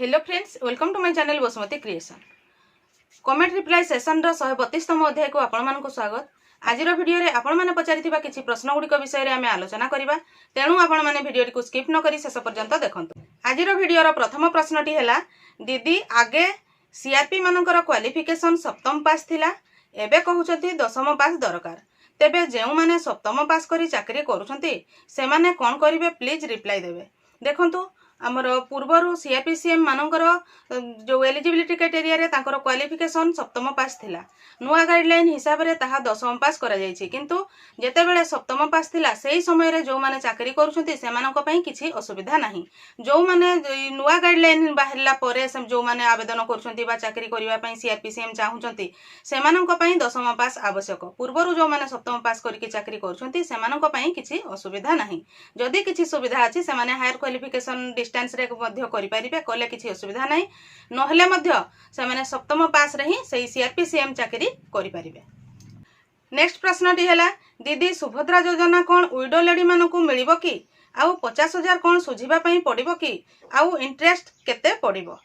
Hello friends, welcome to my channel Basumati creation. Comment reply session रो 132तम अध्याय को आपण मानक स्वागत। आज वीडियो रे आपण माने पचारिथिबा किछि प्रश्न गुडी विषय रे आमे आलोचना करिबा, तेणु आपण माने वीडियो को स्किप न करी शेष पर्यंत देखंतु। आज वीडियो रो प्रथम प्रश्नटी हैला, दीदी आगे सीआरपी मानकर क्वालिफिकेशन सप्तम पास थिला, एबे कहउछथि दशम पास दरकार। तेबे जेउ माने सप्तम पास करी चाकरी करूछथि से माने कोन करिवे, प्लीज रिप्लाई देबे। देखंतु आमर पूर्वर सीआरपीसीएम मानकर जो एलिजिबिलिटी क्राइटेरिया रे तांकर क्वालिफिकेशन सप्तम पास थिला, नुआ गाइडलाइन हिसाब रे ताहा दशम पास करा जायछि, किंतु जेते बेले सप्तम पास थिला सेही समय रे जो माने चाकरी करूछथि सेमानक पई किछि असुविधा नाही। जो माने नुआ गाइडलाइन बाहरला परे जो माने आवेदन करूछथि बा चाकरी करिवा पई सीआरपीसीएम चाहुछथि सेमानक पई दशम पास आवश्यक। पूर्वर जो माने सप्तम पास करके चाकरी करूछथि सेमानक पई किछि असुविधा नाही। जदि किछि सुविधा अछि से माने हायर क्वालिफिकेशन डिस्टेंस रे मध्य करि परिबे, कले किछि असुविधा नाही, नहले मध्य से माने सप्तम पास रे ही सेही सीआरपीसीएम चाकरी करि परिबे। नेक्स्ट प्रश्नटी हैला, दीदी सुभद्रा योजना कोन विडो लेडी मानकु मिलिबो कि, आउ 50,000 कोन सुझिबा पई पडिबो कि, आउ इंटरेस्ट केते पडिबो।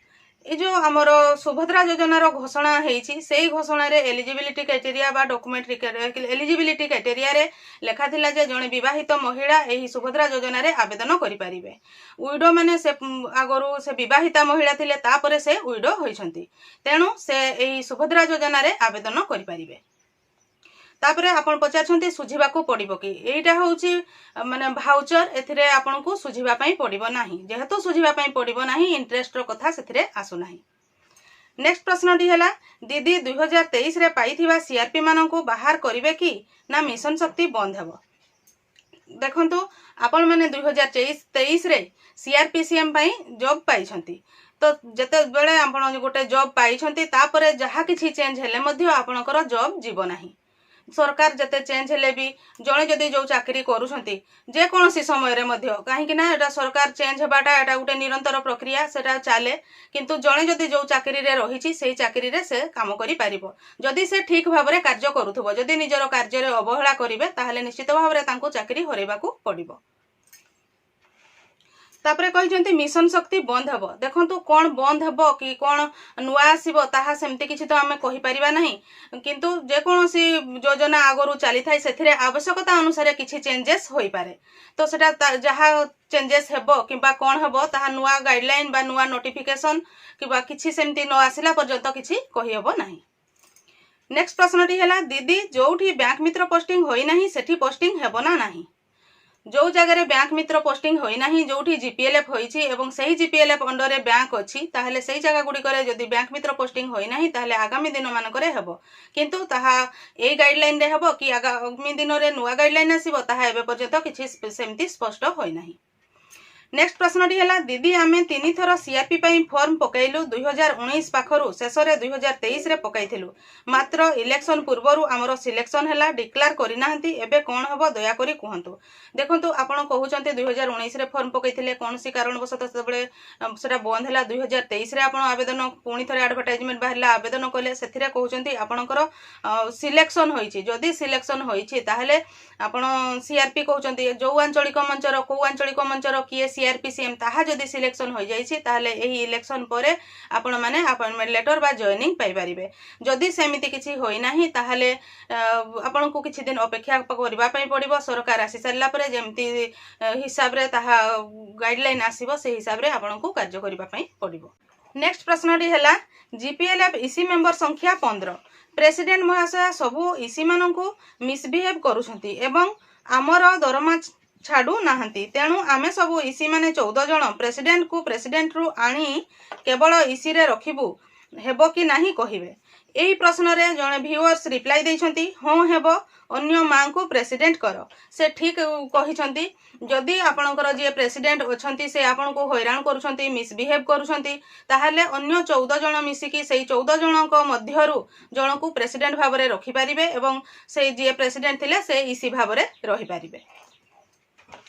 ए जो आमर सुभद्रा योजना रो घोषणा हेछि, सेही घोषणा रे एलिजिबिलिटी क्राइटेरिया बा डॉक्यूमेंट एलिजिबिलिटी क्राइटेरिया रे लेखा थिला जे जणे विवाहित महिला एही सुभद्रा योजना रे आवेदन करि परिबे। विडो माने से आगरु से विवाहिता महिला थिले, तापरे से विडो होइछंती, तेणु से एही सुभद्रा योजना रे आवेदन करि परिबे। तापरे आपण पचारछंती सुझिबा को पडिबो कि, एटा होउची माने भाउचर, एथिरे आपण को सुझिबा पई पडिबो नाही। जेहेतु सुझिबा पई पडिबो नाही, इंटरेस्ट रो कथा सेथिरे आसु नाही। नेक्स्ट प्रश्नटी हैला, दीदी 2023 रे पाइथिबा सीआरपी माननकु बाहर करिवे कि ना मिशन शक्ति बंद हेबो। देखंतु आपण माने 2023 रे सीआरपीसीएम पई जॉब पाइछंती, तो जते बेले आपण गोटे जॉब पाइछंती तापरे जहा किछि चेंज हेले मध्य आपणकर जॉब जीवो नाही। सरकार जते चेंज हेले भी जणे जदि जो चाकरी करूछंती जे कोनोसी समय रे मध्य, काहे ना एटा सरकार चेंज हेबाटा एटा गुटे निरंतर प्रक्रिया, सेटा चाले, किंतु जणे जदि जो चाकरी रे रहिछि सेही चाकरी रे से काम करि पारिबो। जदि से ठीक भाबरे कार्य करूथबो, जदि निजरो कार्य रे अवहेला करिवे ताहले निश्चित भाबरे तांको चाकरी हरेबाकू पडिबो। तापरे कहिजंती मिशन शक्ति बंद हेबो। देखंतु कोन बंद हेबो कि कोन नुआ आसीबो ताहा सेमति किछि तो आमे कहि परिबा नाही, किंतु जे कोनोसी योजना आगरु चली थाई सेथिरे आवश्यकता अनुसार किछि चेंजेस होई पारे, तो सेटा जहा चेंजेस हेबो किबा कोन हेबो ताहा नुआ गाइडलाइन बा नुआ नोटिफिकेशन किबा किछि सेमति न आसिला पर्यंत किछि कहि हेबो नाही। नेक्स्ट प्रश्नटी हैला, दीदी जोठी बैंक मित्र पोस्टिंग होई नाही सेठी पोस्टिंग हेबो ना नाही। जो जगह रे बैंक मित्र पोस्टिंग होई नाही, जोठी जीपीएलएफ होईछि एवं सही जीपीएलएफ अंडर रे बैंक अछि, ताहले सही जगह गुडी करे जदि बैंक मित्र पोस्टिंग होई नाही ताहले आगामी दिन मान करे हेबो, किंतु ताहा ए गाइडलाइन रे हेबो कि आगामी दिन रे नुआ गाइडलाइन आसीबो ताहा एबे पर्यंत किछि सेमति स्पष्ट होई नाही। नेक्स्ट प्रश्नटी हैला, दीदी आमे 3 थर सीआरपी पई फॉर्म पकाइलु 2019 पाखरु शेष रे 2023 रे पकाइथिलु, मात्र इलेक्शन पूर्वरु हमरो सिलेक्शन हैला, डिक्लेयर करि नाहंती, एबे कोन हबो दया करी कहंतु। देखंतु आपण कहउचंती 2019 रे फॉर्म पकाइथिले, कोनसी कारणवशत सेबळे सेटा बंद हैला। 2023 रे आपण आवेदन पुणी थरे एडवर्टाइजमेंट बाहरला आवेदन कले, सेथिरे कहउचंती आपणकर सिलेक्शन होईछि। जदि सिलेक्शन होईछि ताहले आपण सीआरपी कहउचंती जो आंचलिक मंचर को आंचलिक मंचर किए सीआरपीसीएम ताहा जदि सिलेक्शन हो जाइछि ताहले एही इलेक्शन परे आपण माने अपॉइंटमेंट लेटर बा जॉइनिंग पाई परिबे। जदि सेमिति किछि होई नाही ताहले आपण को किछि दिन अपेक्षा करबा पई पड़िबो। सरकार आसी सारला परे जेमति हिसाब रे ताहा गाइडलाइन आसीबो से हिसाब रे आपण को कार्य करबा पई पड़िबो। नेक्स्ट प्रश्नटी हैला, जीपीएलएफ ईसी मेंबर संख्या 15, प्रेसिडेंट महाशय सबु ईसी माननकु मिसबिहेव करूछंती एवं आमर दरमा छाडू नाहंती, तेणु आमे सबु ईसी माने 14 जण प्रेसिडेंट को प्रेसिडेंट रु आनी केवल ईसी रे रखिबु, हेबो कि नाही कहिबे। एही प्रश्न रे जणे व्यूअर्स रिप्लाई दैछंती, हां हेबो, अन्य मां को प्रेसिडेंट करो। से ठीक कहिछंती, जदि आपणकर जे प्रेसिडेंट अछंती से आपन को हैरान करूछंती, मिसबिहेव करूछंती, ताहाले अन्य 14 जण मिसिकी सेही 14 जनक मध्यरु जणकु प्रेसिडेंट भाबरे रखि परिबे एवं से जे प्रेसिडेंट थिले से ईसी भाबरे रहि परिबे।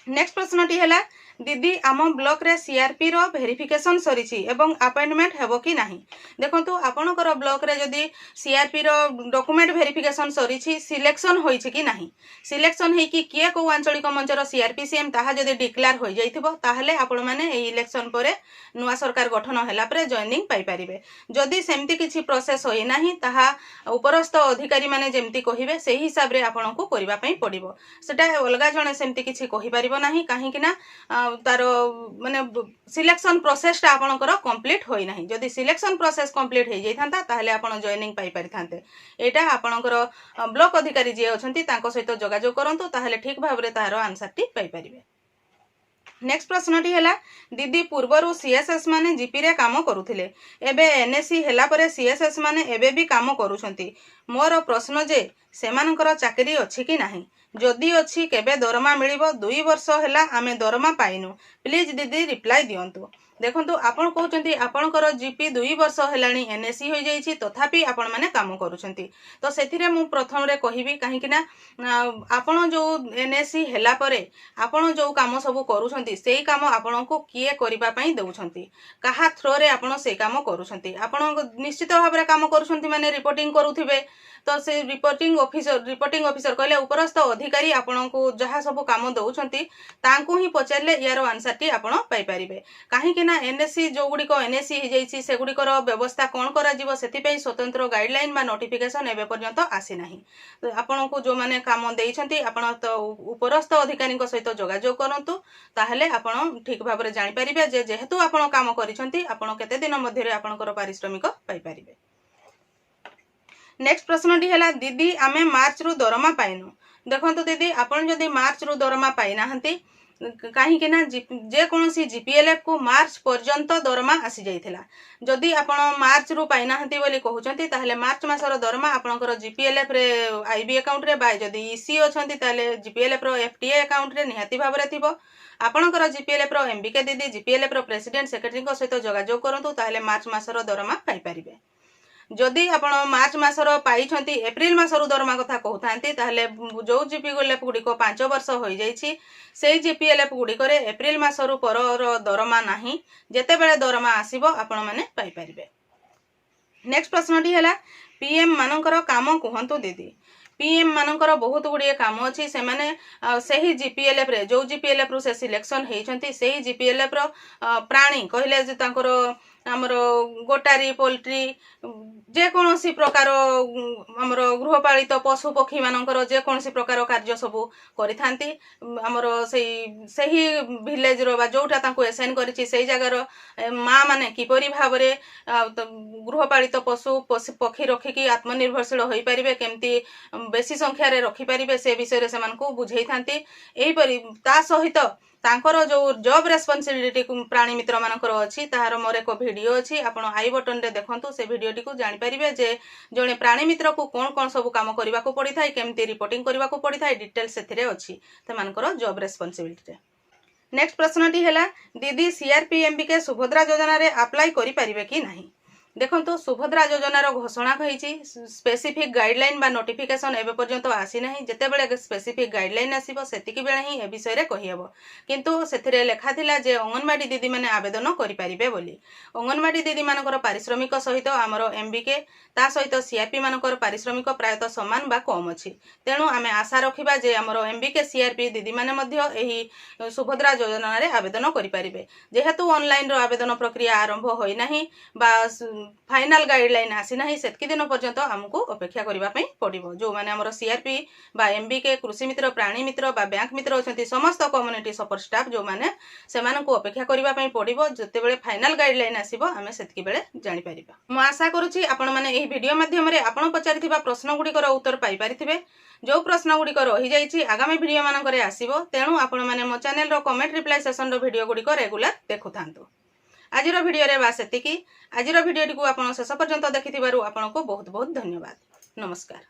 नेक्स्ट प्रश्नटी हैला, दीदी आम ब्लॉक रे सीआरपी रो वेरिफिकेशन सरीची एवं अपॉइंटमेंट हेबो कि नाही। देखंतु आपणकर ब्लॉक रे जदी सीआरपी रो डॉक्यूमेंट वेरिफिकेशन सरीची सिलेक्शन होईची कि नाही, सिलेक्शन हे कि किए को आंचलिक मंचर सीआरपी सीएम ताहा जदी डिक्लेयर हो जाइथिबो ताहले आपण माने ए इलेक्शन परे नुआ सरकार गठन होला परे जॉइनिंग पाई परिबे। जदी सेमती किछि प्रोसेस होई नाही ताहा उपरस्थ अधिकारी माने जेमती कहिबे सेही हिसाब रे आपनको करिबा पई पड़िबो। सेटा अलगा जणे सेमती किछि कहि परिबो नाही, काहे कि ना तार माने सिलेक्शन प्रोसेसटा आपणकर कंप्लीट होई नाही। जदी सिलेक्शन प्रोसेस कंप्लीट हो जाइथांता ताहले आपण जॉइनिंग पाई परिथांते। एटा आपणकर ब्लॉक अधिकारी जे अछंती तांको सहित जोगाजोग करंतु ताहले ठीक भाबरे तार आंसर टी पाई परिबे। नेक्स्ट प्रश्नटी है दीदी पूर्वर सीएसएस माने जीपी रे काम करुथिले एबे एनएससी हेला परे सीएसएस माने एबे भी काम करूछंती। मोर प्रश्न जे सेमानकर चाकरी अछि कि नाही, जदि अछि केबे दरमा मिलिबो? 2 वर्ष हेला आमे दरमा पाइनु, प्लीज दीदी रिप्लाई दियंतु। देखंतु आपण कहउचंती आपणकर जीपी 2 वर्ष हेलानी एनएससी हो जाइछि तथापि आपण माने काम करूछंती। तो सेथिरे मु प्रथम रे कहिबी काहे कि ना आपण जो एनएससी हेला परे आपण जो काम सब करूछंती सेही काम आपणको किए करिबा पई देउछंती, काहा थ्रो रे आपण से काम करूछंती। आपण निश्चित भाबरे काम करूछंती माने रिपोर्टिंग करूथिबे, तो से रिपोर्टिंग ऑफिसर कहले उपरस्थ अधिकारी आपणको जहा सब काम दउछंती तांको ही पचारले यार आंसर टी आपण पाई परिबे। काहे कि ना एनएससी जो गुडी को एनएससी हे जाइछि से गुडी कर व्यवस्था कोन करा जिवो सेति पई स्वतंत्र गाइडलाइन बा नोटिफिकेशन एबे पर्यंत आसी नाही। तो आपणको जो माने काम देइछंती आपण तो उपरस्थ अधिकारी को सहित जोगाजोग करंतु ताहले आपण ठीक भाबरे जानि परिबे जे जेहेतु आपण काम करिसंती आपण केते दिन मध्ये रे आपणकर पारिश्रमिक पाई परिबे। नेक्स्ट प्रश्नटी है दीदी आमे मार्च रु दरमा पाइनु। देखंतु दीदी आपण जदी मार्च रु दरमा पाई नाहंती काहे कि ना जे कोनोसी जीपीएलएफ को मार्च पर्यंत दरमा आसी जाइथिला। जदी आपण मार्च रु पाई नाहंती बोली कहउचंती ताहले मार्च मासर दरमा आपणकर जीपीएलएफ रे आईबी अकाउंट रे बाय जदी ईसी अछंती ताहले जीपीएलएफ रो एफटीए अकाउंट रे निहाती भाबरे थिबो। आपणकर जीपीएलएफ रो एमबीके दीदी जीपीएलएफ रो प्रेसिडेंट सेक्रेटरी को सहित जोगाजोग करंतु ताहले मार्च मासर दरमा पाई परिबे। जदि आपण मार्च मासर पाइछंती एप्रिल मासर दरमा कथा कहउथांती ताहले जो जीपीएलएफ गुडी को 5 वर्ष होई जाइछि सेही जीपीएलएफ गुडी करे एप्रिल मासर परर दरमा नाही, जेते बेले दरमा आसीबो आपण माने पाई परिबे। नेक्स्ट प्रश्नटी हैला पीएम मानकर काम कहंतु दीदी। पीएम मानकर बहुत गुड़िए काम अच्छी से माने सही जीपीएलएफ रे जो जीपीएलएफ रु से सिलेक्शन हेइछंती सही जीपीएलएफ रो प्राणी कहले जे तांकर हमर गोटारी पोल्ट्री जे कोनोसी प्रकार हमर गृहपालित पशु पक्षी मानकर जे कोनोसी प्रकार कार्य सब करिथांती हमर सही विलेज रो बा जोटा तांको एसाइन करिछि सही जगार माँ माने किपरि भाबरे गृहपालित पशु पक्षी रखिकी आत्मनिर्भरशील होई परिबे केमती बेसी संख्या रे रखि परिबे से विषय रे सेमानकु बुझेइथांती। एही परि ता सहित तांकर जो जॉब रेस्पॉन्सिबिलिटी प्राणी मित्र मानकर अछि ताहार मोर एक वीडियो अछि, आपण आई बटन रे देखंतु से वीडियोटी को जानि परिबे जे जणे प्राणी मित्र को कोन कोन सब काम करबा को पड़ी थाय केमती रिपोर्टिंग करबा को पड़ी थाय डिटेल सेथिरे अछि तमानकर जॉब रेस्पॉन्सिबिलिटी रे। नेक्स्ट प्रश्नटी हैला दीदी सीआरपी एमबीके सुभद्रा योजना रे अप्लाई करि परिबे कि नाही। देखंतु सुभद्रा योजनार घोषणा कहिछि स्पेसिफिक गाइडलाइन बा नोटिफिकेशन एबे पर्यंत आसी नाही, जेते बेले स्पेसिफिक गाइडलाइन आसीबो सेतिकी बेले ही ए विषय रे कहियबो। किंतु सेथिरे लेखा थिला जे अंगनवाड़ी दीदी माने आवेदन करि परिबे बोली। अंगनवाड़ी दीदी मानकर पारिश्रमिक सहित हमर एमबीके ता सहित सीआरपी मानकर पारिश्रमिक प्रायतः समान बा कम अछि, तेणु आमे आशा रखिबा जे हमर एमबीके सीआरपी दीदी माने मध्य एही सुभद्रा योजना रे आवेदन करि परिबे। जेहेतु ऑनलाइन रो आवेदन प्रक्रिया आरंभ होई नाही बा फाइनल गाइडलाइन आसी नाही सेतकी दिन पर्यंत हमको अपेक्षा करिबा पई पड़िबो। जो माने हमर सीआरपी बा एमबीके कृषि मित्र प्राणी मित्र बा बैंक मित्र अछंती समस्त कम्युनिटी सपोर्ट स्टाफ जो माने सेमानकु अपेक्षा करिबा पई पड़िबो। जते बेले फाइनल गाइडलाइन आसीबो हमें सेतकी बेले जानि परिबा। मु आशा करूची आपण माने एही वीडियो माध्यम रे आपण पचारिथिबा प्रश्न गुडी कर उत्तर पाई परिथिबे। जो प्रश्न गुडी कर रही जाईची आगामी वीडियो मानकरे आसीबो, तेणु आपण माने मो चैनल रो कमेंट रिप्लाई सेशन रो वीडियो गुडी को रेगुलर देखुथांतु। आजिर वीडियो रे बास एतिकी। आजिर वीडियो टी को आपण शेष पर्यंत देखिथिबारु आपनको बहुत बहुत धन्यवाद। नमस्कार।